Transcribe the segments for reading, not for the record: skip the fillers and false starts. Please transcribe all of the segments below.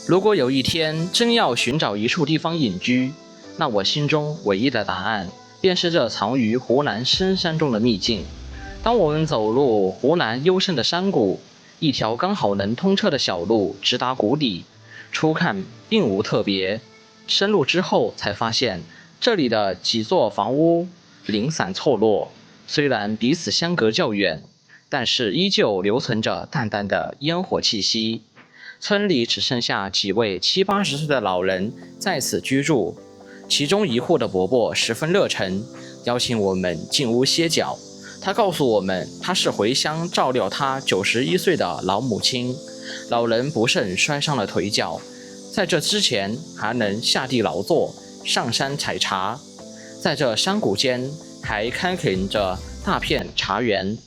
如果有一天真要尋找一處地方隱居，那我心中唯一的答案便是這藏於湖南深山中的秘境。當我們走入湖南幽深的山谷，一條剛好能通車的小路直達谷底，初看並無特別，深入之後才發現，這裡的幾座房屋零散錯落，雖然彼此相隔較遠，但是依舊留存着淡淡的煙火氣息。村裡只剩下幾位70、80歲的老人在此居住，其中一戶的伯伯十分熱忱，邀請我們進屋歇腳。他告訴我們，他是回鄉照料他91歲的老母親，老人不慎摔傷了腿腳，在這之前還能下地勞作，上山採茶，在這山谷間還開墾着大片茶園。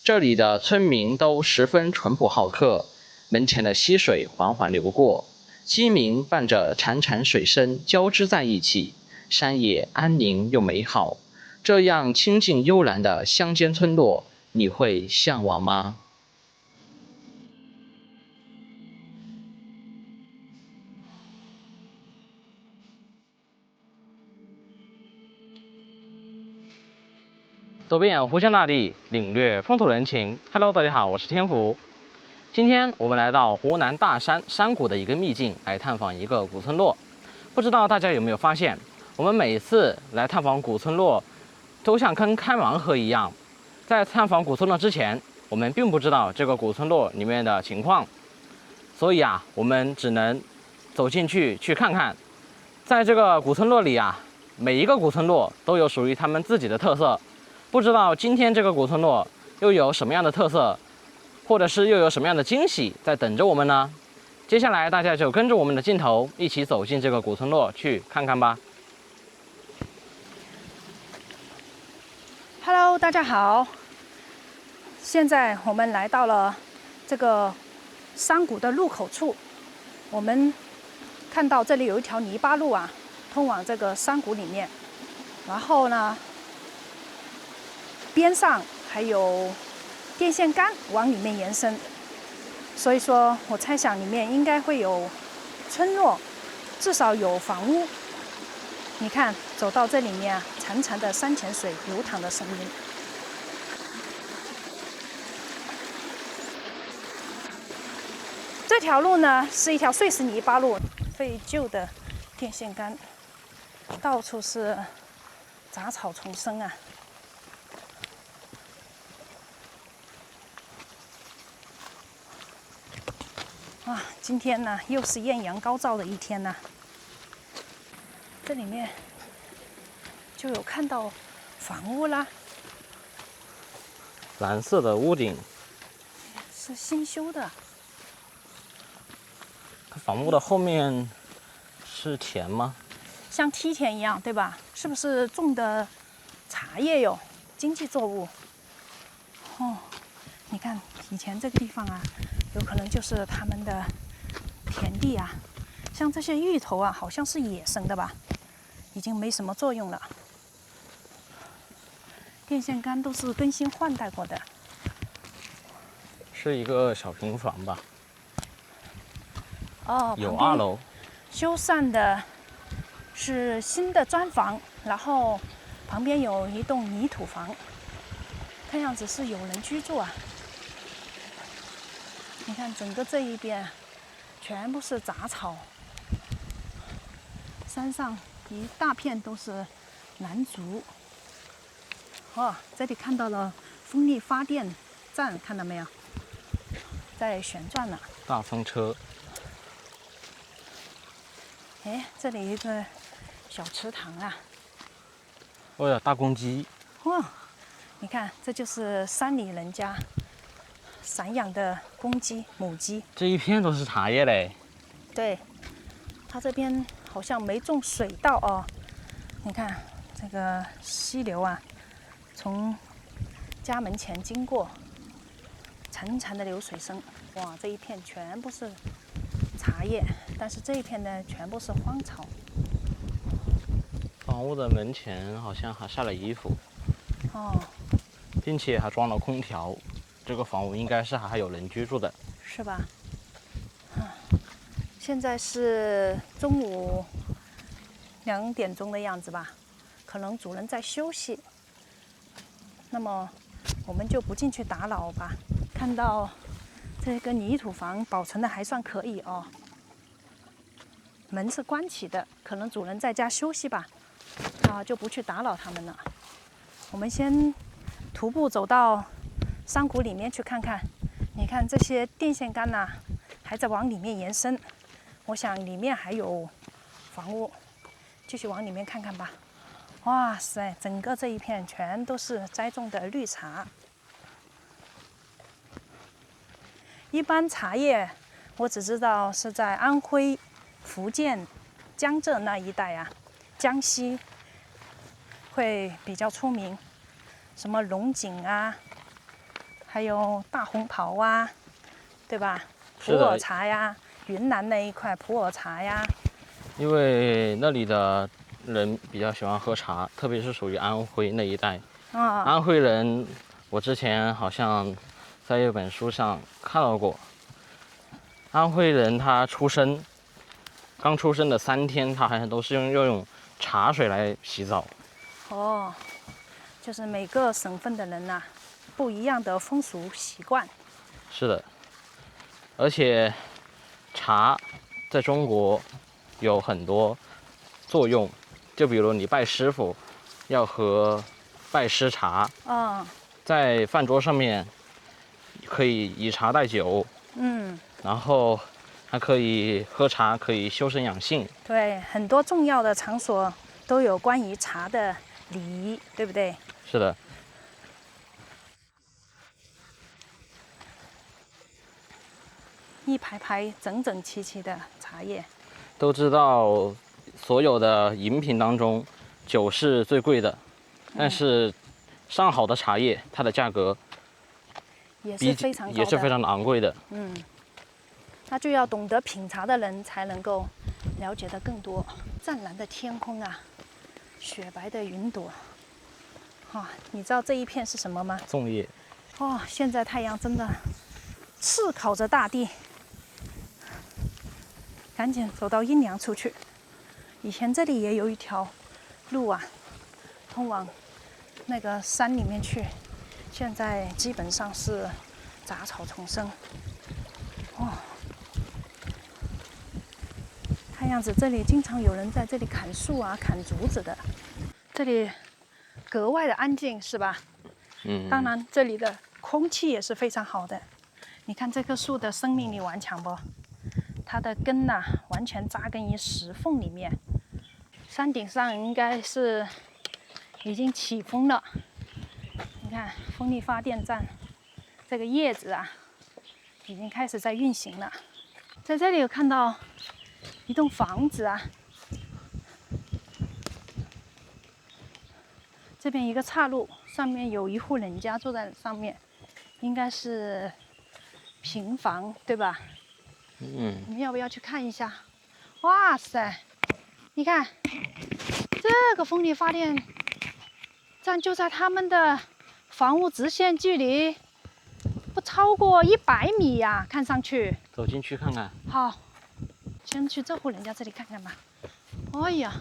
這裡的村民都十分淳樸好客，門前的溪水緩緩流過，雞鳴伴着潺潺水聲交織在一起，山野安寧又美好。這樣清靜悠然的鄉間村落，你會向往嗎？走遍湖湘大地，領略風土人情。Hello， 大家好，我是天福。今天我們來到湖南大山山谷的一個秘境，來探訪一個古村落。不知道大家有沒有發現，我們每次來探訪古村落，都像跟開盲盒一樣。在探訪古村落之前，我們並不知道這個古村落裡面的情況，所以我們只能走進去看看。在這個古村落裡每一個古村落都有屬於他們自己的特色。不知道今天這個古村落又有什麼樣的特色，或者是又有什麼樣的驚喜在等着我們呢？接下來大家就跟着我們的鏡頭一起走進這個古村落去看看吧。Hello， 大家好。現在我們來到了這個山谷的入口處，我們看到這裡有一條泥巴路通往這個山谷裡面，然後呢，邊上還有電線桿往裡面延伸，所以說我猜想裡面應該會有村落，至少有房屋。你看，走到這裡面潺潺的山泉水流淌的聲音。這條路呢是一條碎石泥巴路，廢舊的電線桿，到處是雜草叢生今天呢又是豔陽高照的一天呢。這裡面就有看到房屋啦，藍色的屋頂是新修的。房屋的後面是田嗎？像梯田一樣，对吧？是不是種的茶葉喲？經濟作物。你看以前這個地方有可能就是他們的田地像这些芋頭好像是野生的吧，已經沒什麼作用了。電線桿都是更新換代過的。是一個小平房吧？有2樓。修繕的是新的磚房，然後旁邊有一棟泥土房，看樣子是有人居住你看整個這一邊全部是雜草，山上一大片都是楠竹。這裡看到了風力發電站，看到沒有？在旋轉了。大風車。這裡一個小池塘大公雞。你看，這就是山裡人家散養的公雞、母雞。這一片都是茶葉嘞。對，它這邊好像沒種水稻你看這個溪流從家門前經過，潺潺的流水聲。哇，這一片全部是茶葉，但是這一片呢全部是荒草。房屋的門前好像還曬了衣服。並且還裝了空調，這個房屋應該是還有人居住的，是吧？現在是中午2點鐘的樣子吧，可能主人在休息，那麼我們就不進去打擾吧。看到這個泥土房保存的還算可以哦，門是關起的，可能主人在家休息吧，就不去打擾他們了。我們先徒步走到山谷裡面去看看，你看这些電線桿吶，還在往裡面延伸。我想裡面還有房屋，繼續往裡面看看吧。哇塞，整個這一片全都是栽種的綠茶。一般茶葉我只知道是在安徽、福建、江浙那一帶啊，江西會比較出名，什麼龍井啊，還有大紅袍啊，對吧？普洱茶呀。雲南那一塊普洱茶呀，因為那裡的人比較喜歡喝茶，特別是屬於安徽那一帶。安徽人，我之前好像在一本書上看到過，安徽人他剛出生的3天，他好像都是用茶水來洗澡。哦，就是每個省份的人吶，不一樣的風俗習慣。是的，而且茶在中國有很多作用，就比如你拜師傅要喝拜師茶，在飯桌上面可以以茶代酒，然後還可以喝茶，可以修身養性。对，很多重要的場所都有關於茶的禮儀，對不對？是的。一排排整整齊齊的茶葉。都知道所有的飲品當中，酒是最貴的，但是上好的茶葉，它的價格也是非常高的，也是非常的昂貴的。那就要懂得品茶的人才能夠了解得更多。湛藍的天空啊，雪白的雲朵，你知道這一片是什麼嗎？粽葉。現在太陽真的炙烤着大地。趕緊走到陰涼處去。以前這裡也有一條路啊，通往那個山裡面去，現在基本上是雜草叢生。看樣子這裡經常有人在這裡砍樹啊、砍竹子的。這裡格外的安靜，是吧？當然，這裡的空氣也是非常好的。你看這棵樹的生命力頑強不？它的根吶，完全扎根於石縫裡面。山頂上應該是已經起風了。你看，風力發電站這個葉子啊，已經開始在運行了。在這裡有看到一棟房子啊，這邊一個岔路，上面有一戶人家住在上面，應該是平房，對吧？你們要不要去看一下？哇塞，你看這個風力發電站就在他們的房屋直線距離不超過100米呀，看上去。走進去看看。好，先去這戶人家這裡看看吧。哎呀，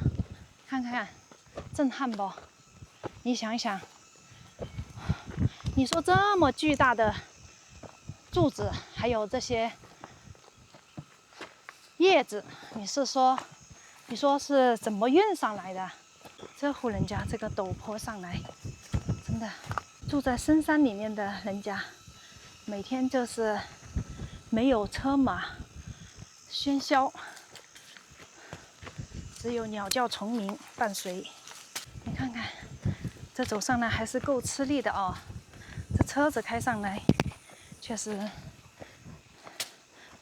看看，震撼不？你想一想，你說這麼巨大的柱子，還有這些葉子，你說是怎麼運上來的？這戶人家這個陡坡上來，真的住在深山裡面的人家，每天就是沒有車馬喧囂，只有鳥叫蟲鳴伴隨。你看看，這走上來還是夠吃力的哦。這車子開上來，確實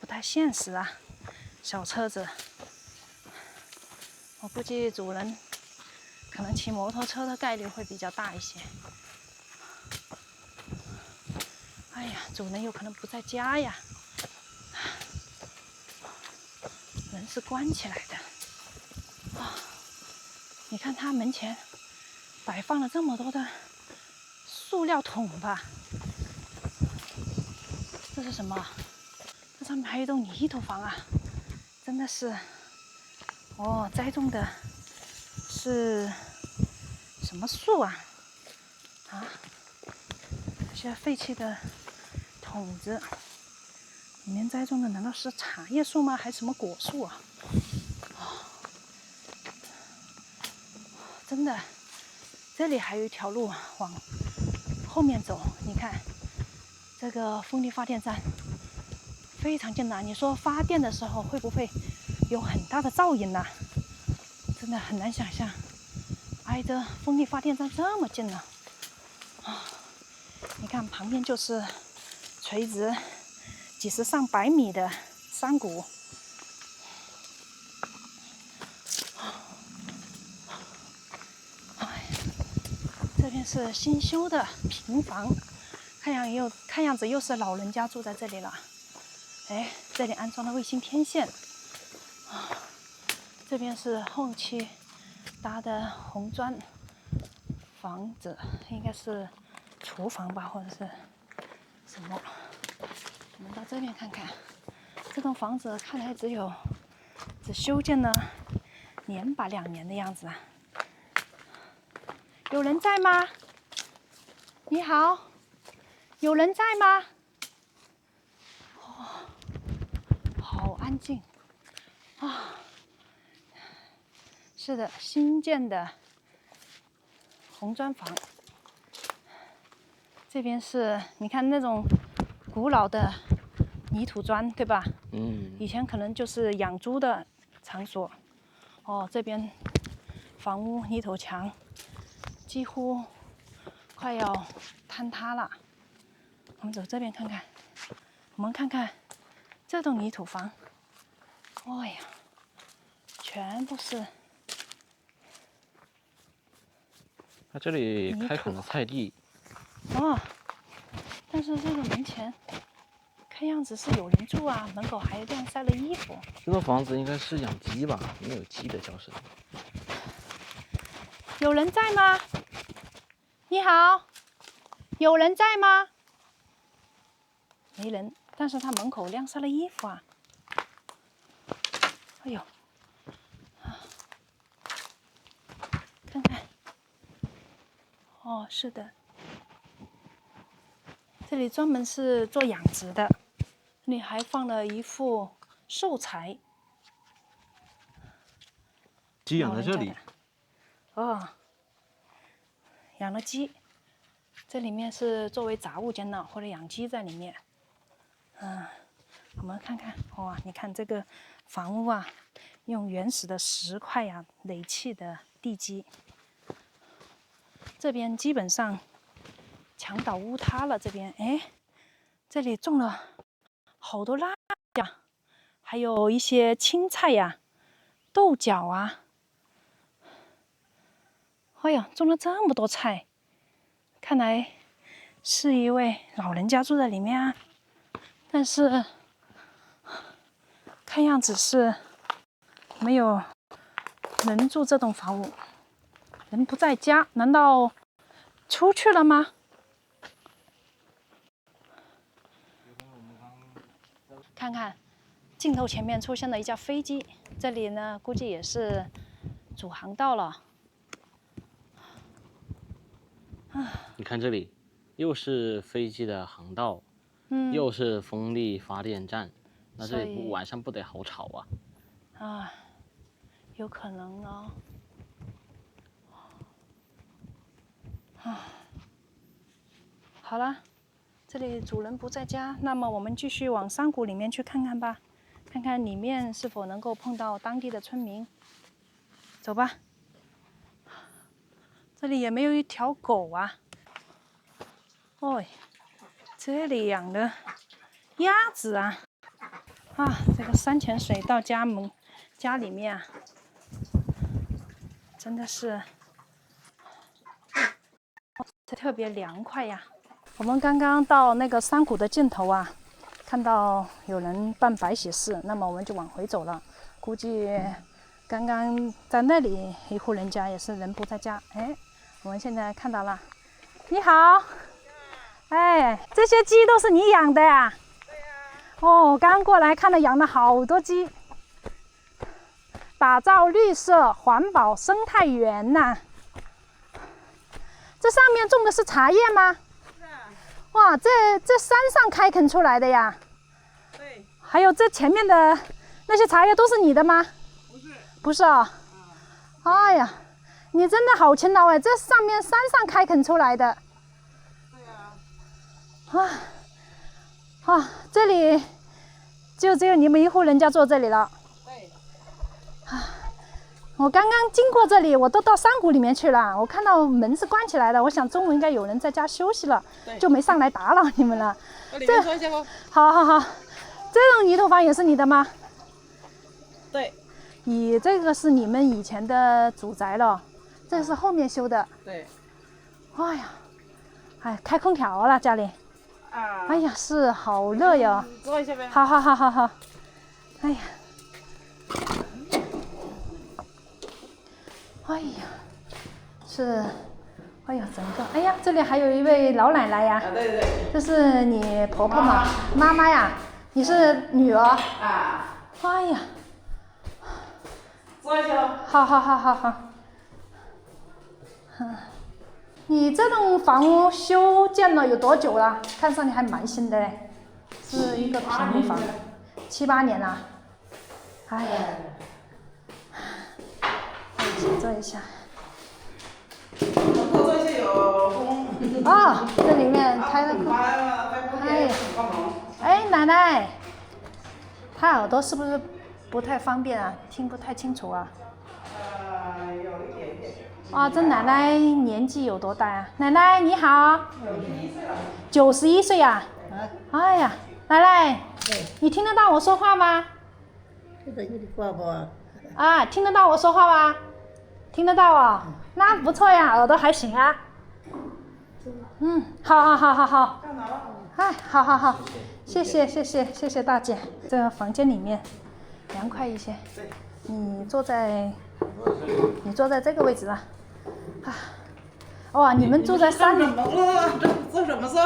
不太現實啊。小車子，我估計主人可能騎摩托車的概率會比較大一些。哎呀，主人有可能不在家呀，门是關起來的。你看他門前擺放了這麼多的塑料桶吧，這是什麼？這上面還有一棟泥土房啊！真的是，哦，栽种的是什么树啊？啊，这些废弃的桶子里面栽种的难道是茶叶树嗎？還是什麼果樹啊？真的，這裡還有一條路往後面走。你看，這個風力發電站非常近啊！你說發電的時候會不會有很大的噪音呢？真的很難想象，挨着風力發電站這麼近呢。你看旁邊就是垂直幾十上百米的山谷。這邊是新修的平房，看樣子又是老人家住在這裡了。哎，這裡安裝了衛星天線。這邊是後期搭的紅磚房子，應該是廚房吧，或者是什麼？我們到這邊看看，這棟房子看來只修建了年吧，2年的樣子啊。有人在嗎？你好，有人在嗎？哦，好安靜啊！是的，新建的紅磚房。這邊是你看那種古老的泥土磚，對吧？以前可能就是養豬的場所。哦，這邊房屋泥土牆幾乎快要坍塌了。我們走這邊看看，我們看看這棟泥土房。哎呀，全部是。它這裡開墾了菜地。哦，但是這個門前看樣子是有人住啊，門口還晾曬了衣服。這棟房子應該是養雞吧？沒有雞的教室。有人在嗎？你好，有人在嗎？沒人，但是他門口晾曬了衣服啊。哎呦，看看。哦，是的，這裡專門是做養殖的，這裡還放了一副壽材。雞養在這裡。哦，養了雞，這裡面是作為雜物間呢，或者養雞在裡面。我們看看，哇，你看這個房屋啊，用原始的石塊呀壘砌的地基。這邊基本上牆倒屋塌了，這邊哎，這裡種了好多辣椒，還有一些青菜呀、豆角啊。哎呀，種了這麼多菜，看來是一位老人家住在裡面啊。但是看樣子是沒有人住這棟房屋，人不在家，難道出去了嗎？看看鏡頭前面出現了一架飛機，這裡呢估計也是主航道了。你看這裡，又是飛機的航道，又是風力發電站，那這裡晚上不得好吵啊！有可能哦。好了，這裡主人不在家，那麼我們繼續往山谷裡面去看看吧，看看裡面是否能夠碰到當地的村民。走吧。這裡也沒有一條狗啊。哦，這裡養的鴨子啊！這個山泉水到家裡面啊，真的是特別涼快呀。我們剛剛到那個山谷的盡頭啊，看到有人辦白喜事，那麼我們就往回走了。估計剛剛在那裡一戶人家也是人不在家。哎，我們現在看到了。你好。哎，這些雞都是你養的呀？對哦，剛過來看了養了好多雞，打造綠色環保生態園吶。這上面種的是茶葉嗎？是啊。哇，這山上開墾出來的呀？对。還有這前面的那些茶葉都是你的嗎？不是。不是啊。哎呀，你真的好勤勞哎！這上面山上開墾出來的。对呀。啊，這裡就只有你們一戶人家坐這裡了。对。我剛剛經過這裡，我都到山谷裡面去了。我看到門是關起來的，我想中午應該有人在家休息了，就沒上來打擾你們了。這，好好好，這種泥土房也是你的嗎？對。這個是你們以前的祖宅了，這是後面修的。對。哎呀，哎，開空調了家裡。啊。哎呀，是好熱呀。坐一下唄。好好好好好。哎呀。哎呀，是，哎呀，整个，哎呀，這裡還有一位老奶奶呀。對對對。這是你婆婆嗎？媽媽呀，你是女兒。啊。哎呀。坐一下。好好好好好。你這棟房屋修建了有多久了？看上去還蠻新的嘞，是一個平房，7、8年了。哎呀。请坐一下。坐一下有風。哦，這裡面開了空。哎，奶奶，她耳朵是不是不太方便啊？聽不太清楚啊？有一點點。啊，這奶奶年紀有多大啊？奶奶你好。91歲啊。哎呀，奶奶，你聽得到我說話嗎？啊，聽得到我說話嗎？聽得到啊、哦，那不錯呀，耳朵還行啊。好好好好好。哎，好好好，謝謝謝謝謝謝大姐。這個房間裡面涼快一些。你坐在這個位置吧。啊，哇，你們住在山裡。做什麼事？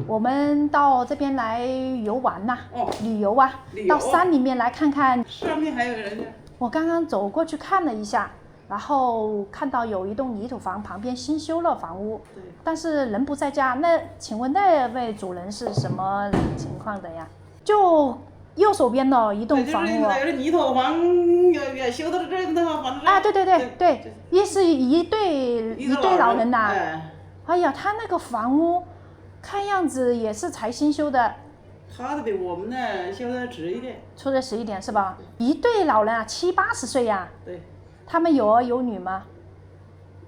我們到這邊來遊玩吶，旅遊啊，到山裡面來看看。上面還有人呢。我剛剛走過去看了一下。然後看到有一棟泥土房旁邊新修了房屋，但是人不在家。那請問那位主人是什麼情況的呀？就右手邊的一棟房屋。就是泥土房也修到這棟房子。啊，對對對對，也是一對老人吶。哎呀，他那個房屋看樣子也是才新修的。他的比我們的修的遲一點。出的遲一點是吧？一對老人啊，70、80歲呀。對。他們有兒有女嗎？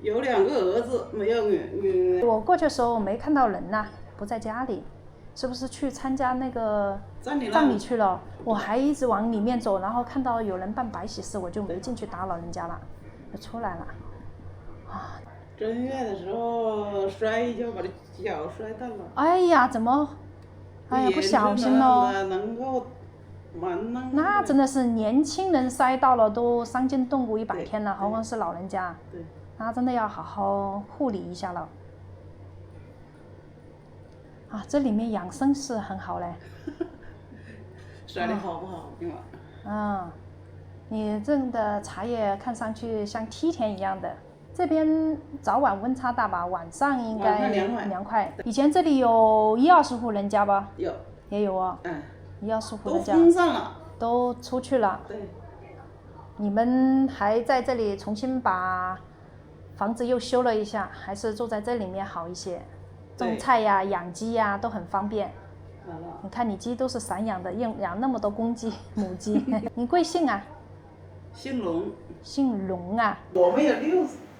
有2個兒子，沒有女。我過去的時候沒看到人吶，不在家裡，是不是去參加那個葬禮去了？我還一直往裡面走，然後看到有人辦白喜事，我就沒進去打擾人家了，就出來了。啊！正月的時候摔一跤，把腳摔斷了。哎呀，怎麼？哎呀，不小心哦。那真的是年輕人摔到了都傷筋動骨100天了，何況是老人家。對，那真的要好好護理一下了。啊，這裡面養生是很好嘞。摔得好不好？你種的茶葉看上去像梯田一樣的。這邊早晚溫差大吧？晚上應該涼快。以前這裡有10-20戶人家吧？有，也有啊。10-20戶人家。都封上了。都出去了。對。你們還在這裡重新把房子又修了一下，還是住在這裡面好一些？種菜呀、養雞呀都很方便。你看你雞都是散養的，養那麼多公雞、母雞。你貴姓啊？姓龍。姓龍啊？我們有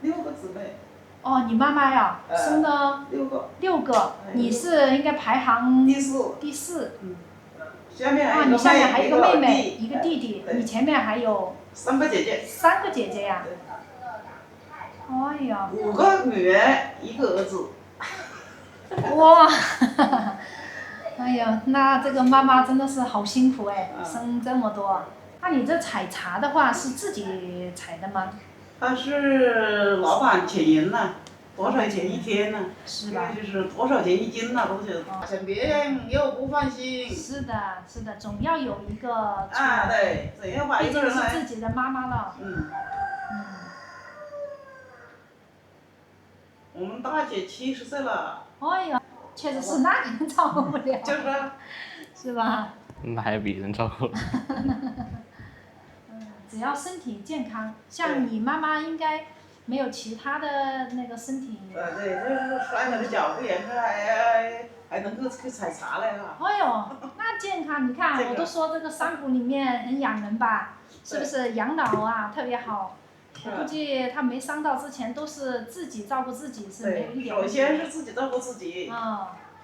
六個姊妹。哦，你媽媽呀，生了6個，你是應該排行第四。啊，你下面還有一個妹妹，一個弟弟，你前面還有3個姐姐。3個姐姐呀？哎呀。5個女兒，1個兒子。哇，哎呀，那這個媽媽真的是好辛苦哎，生這麼多。那你這採茶的話是自己採的嗎？他是老闆請人了。多少錢一天呢？是吧？就是多少錢一斤呢？都是。想別人又不放心。是的，是的，總要有一个。啊，对，总要把一个人来。畢竟是自己的媽媽了。我們大姐70歲了。哎呀，確實是那個人照顧不了。就是。是吧？那還有別人照顧了。只要身體健康，像你媽媽應該沒有其他的那個身體。對，就是摔了個腳，不嚴重還能夠去採茶了哈。哎呦，那健康，你看，我都說這個山谷裡面很養人吧，是不是養老啊特別好？我估計他沒傷到之前都是自己照顧自己，是沒有一點。首先是自己照顧自己。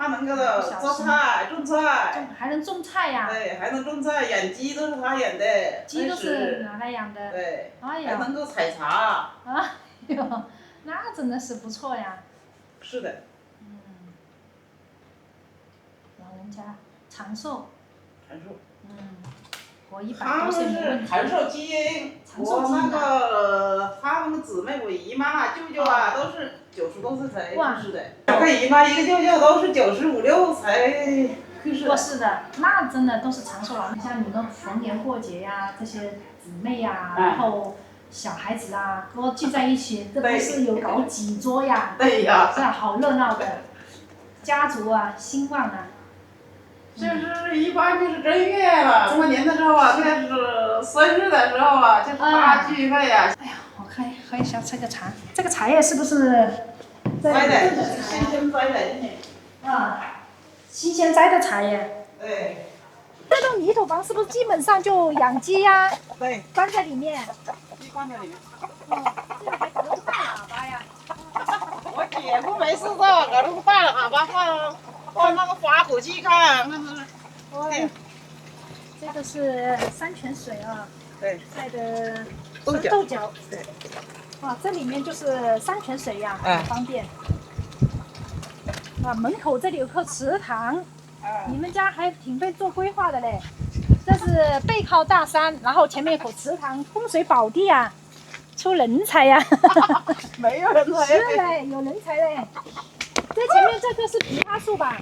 他能夠做菜、種菜，還能種菜呀？對，還能種菜，養雞都是他養的。雞都是拿來養的。對。哎呀。還能夠採茶。哎呦，那真的是不錯呀。是的。老人家長壽。長壽。活100多歲沒問題。長壽基因。我那個他們的姊妹，我姨媽啊、舅舅啊，都是90多歲才去世的。兩個姨媽，一個舅舅都是95、96才去世的。過世的，那真的都是長壽老人。像你們逢年過節呀，這些姊妹呀，然後小孩子啊，都聚在一起，這不是有搞幾桌呀？對呀。是啊，好熱鬧的，家族啊，興旺啊。就是一般就是正月了，過年的時候啊，就是生日的時候啊，就是大聚會啊。哎呀，我喝一下這個茶，這個茶葉是不是？摘的，新鮮摘的。新鮮摘的茶葉。對。這棟泥土房是不是基本上就養雞呀？對。關在裡面。雞關在裡面。這個還搞了個大喇叭呀。我姐夫沒事做，搞了個大喇叭放那個花火機看，那是。對。這個是山泉水啊。對。曬的豆角。對。哇，這裡面就是山泉水呀，很方便。哇，門口這裡有顆池塘。你們家還挺會做規劃的嘞。這是背靠大山，然後前面有口池塘，風水寶地啊，出人才呀。沒有人才。是嘞，有人才嘞。這前面這棵是枇杷樹吧？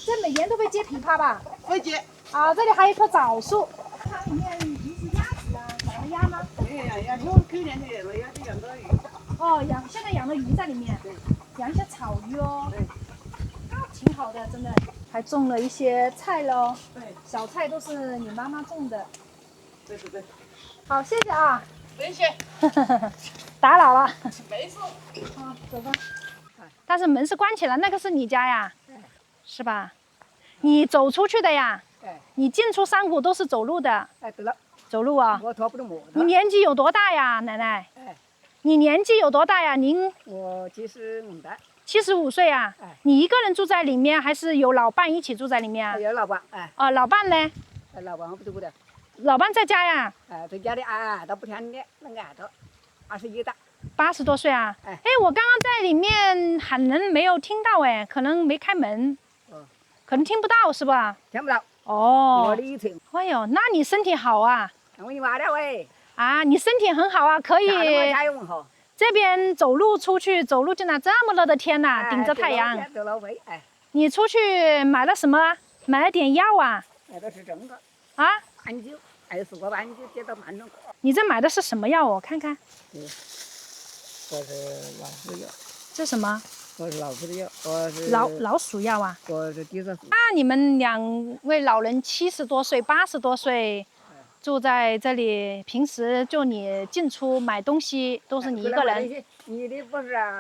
這每年都會結枇杷吧？會結。這裡還有一棵棗樹。它裡面平時鴨子啊，養了鴨嗎？沒有養鴨，就去年就養了鴨，就養的魚。現在養了魚在裡面。對。養一些草魚哦。對。那挺好的，真的。還種了一些菜嘍。對。小菜都是你媽媽種的。對對對。好，謝謝啊。謝謝。打擾了。沒事。好，走吧。但是門是關起來，那個是你家呀？是吧？你走出去的呀？你進出山谷都是走路的？對了。走路啊？我拖不動我。你年紀有多大呀，奶奶？你年紀有多大呀？您？我75的。75歲啊？你一個人住在裡面，還是有老伴一起住在裡面啊？有老伴。老伴呢？老伴不住的。老伴在家呀？在家裡都不天的，那個都21的。80多歲啊？我剛剛在裡面喊人沒有聽到可能沒開門。可能聽不到是吧？聽不到。我的聽。哎呦，那你身體好啊？我你媽的喂。你身體很好啊，可以。這邊走路出去，走路進來這麼熱的天吶，頂着太陽。你出去買了什麼？買了點藥啊？買的是這個。斑鳩，24個斑鳩接到蠻多。你這買的是什麼藥？我看看。我是老鼠藥。這什麼？我是老鼠的藥。我是老鼠藥啊。我是地色鼠。你們2位老人70多歲、80多歲，住在這裡，平時就你進出買東西都是你一個人。你的不是啊？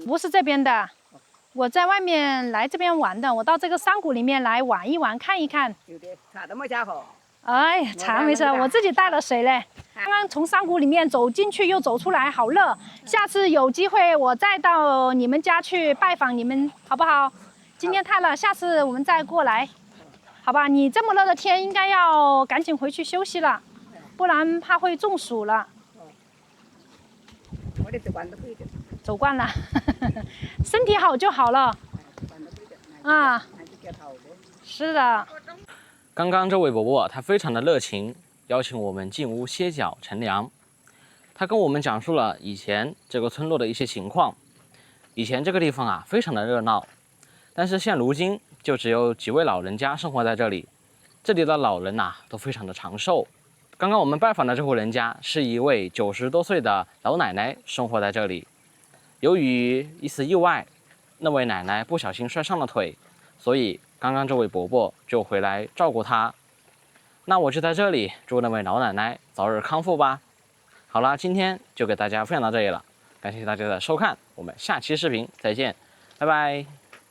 不是這邊的，我在外面來這邊玩的，我到這個山谷裡面來玩一玩，看一看。有的，茶都沒加好。哎呀，茶沒事，我自己帶了水嘞。剛剛從山谷裡面走進去又走出來，好熱。下次有機會我再到你們家去拜訪你們，好不好？今天太熱，下次我們再過來，好吧？你這麼熱的天，應該要趕緊回去休息了，不然怕會中暑了。我得走慣了，走慣了，身體好就好了。是的。剛剛這位伯伯他非常的熱情，邀請我們進屋歇腳乘涼。他跟我們講述了以前這個村落的一些情況，以前這個地方啊非常的熱鬧，但是現如今就只有幾位老人家生活在這裡。這裡的老人呐都非常的長壽。剛剛我們拜訪的這戶人家是一位90多歲的老奶奶生活在這裡。由於一次意外，那位奶奶不小心摔傷了腿，所以剛剛這位伯伯就回來照顧她。那我就在這裡祝那位老奶奶早日康復吧。好了，今天就給大家分享到這裡了，感謝大家的收看，我們下期視頻再見，拜拜。